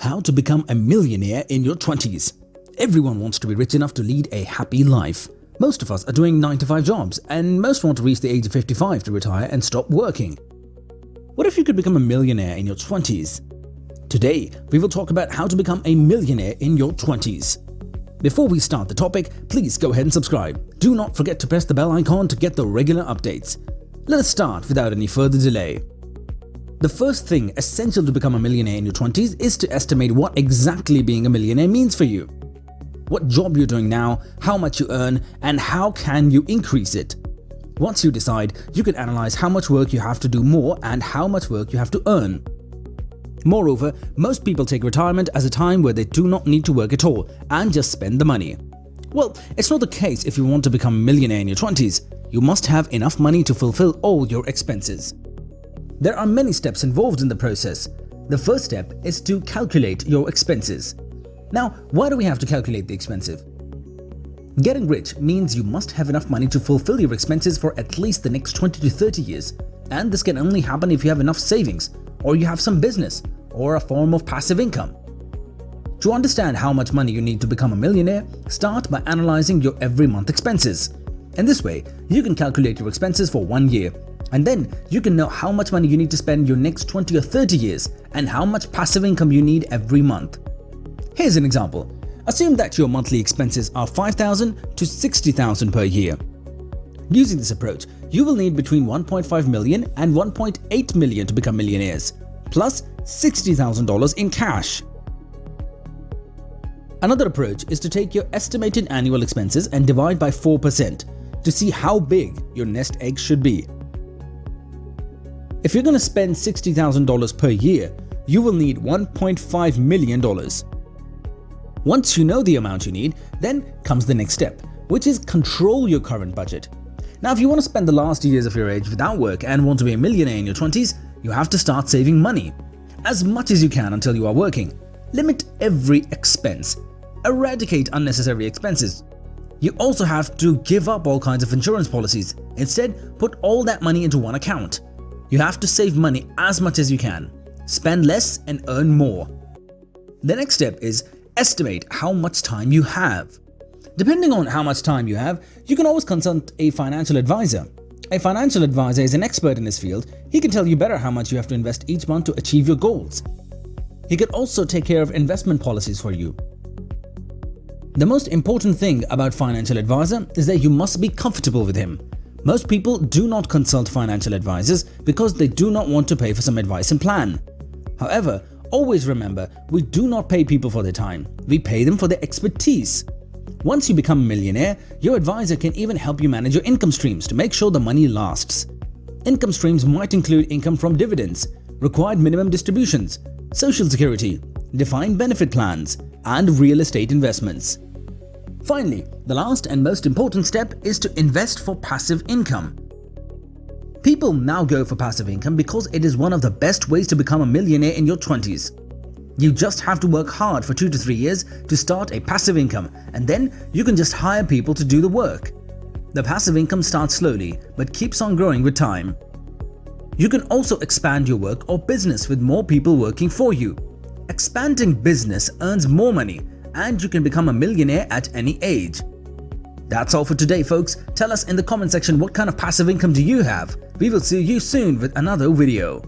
How to become a millionaire in your 20s. Everyone wants to be rich enough to lead a happy life. Most of us are doing 9-to-5 jobs, and most want to reach the age of 55 to retire and stop working. What if you could become a millionaire in your 20s? Today, we will talk about how to become a millionaire in your 20s. Before we start the topic, please go ahead and subscribe. Do not forget to press the bell icon to get the regular updates. Let us start without any further delay. The first thing essential to become a millionaire in your 20s is to estimate what exactly being a millionaire means for you. What job you're doing now, how much you earn, and how can you increase it. Once you decide, you can analyze how much work you have to do more and how much work you have to earn. Moreover, most people take retirement as a time where they do not need to work at all and just spend the money. Well, it's not the case if you want to become a millionaire in your 20s. You must have enough money to fulfill all your expenses. There are many steps involved in the process. The first step is to calculate your expenses. Now, why do we have to calculate the expenses? Getting rich means you must have enough money to fulfill your expenses for at least the next 20 to 30 years. And this can only happen if you have enough savings, or you have some business, or a form of passive income. To understand how much money you need to become a millionaire, start by analyzing your every month expenses. In this way, you can calculate your expenses for 1 year, and then you can know how much money you need to spend your next 20 or 30 years and how much passive income you need every month. Here's an example. Assume that your monthly expenses are $5,000 to $60,000 per year. Using this approach, you will need between $1.5 million and $1.8 million to become millionaires, plus $60,000 in cash. Another approach is to take your estimated annual expenses and divide by 4% to see how big your nest egg should be. If you're going to spend $60,000 per year, you will need $1.5 million. Once you know the amount you need, then comes the next step, which is control your current budget. Now, if you want to spend the last years of your age without work and want to be a millionaire in your 20s, you have to start saving money. As much as you can until you are working. Limit every expense. Eradicate unnecessary expenses. You also have to give up all kinds of insurance policies. Instead, put all that money into one account. You have to save money as much as you can. Spend less and earn more. The next step is estimate how much time you have. Depending on how much time you have, you can always consult a financial advisor. A financial advisor is an expert in his field. He can tell you better how much you have to invest each month to achieve your goals. He can also take care of investment policies for you. The most important thing about financial advisor is that you must be comfortable with him. Most people do not consult financial advisors because they do not want to pay for some advice and plan. However, always remember, we do not pay people for their time. We pay them for their expertise. Once you become a millionaire, your advisor can even help you manage your income streams to make sure the money lasts. Income streams might include income from dividends, required minimum distributions, social security, defined benefit plans, and real estate investments. Finally, the last and most important step is to invest for passive income. People now go for passive income because it is one of the best ways to become a millionaire in your 20s. You just have to work hard for 2 to 3 years to start a passive income, and then you can just hire people to do the work. The passive income starts slowly but keeps on growing with time. You can also expand your work or business with more people working for you. Expanding business earns more money, and you can become a millionaire at any age. That's all for today, folks. Tell us in the comment section what kind of passive income do you have. We will see you soon with another video.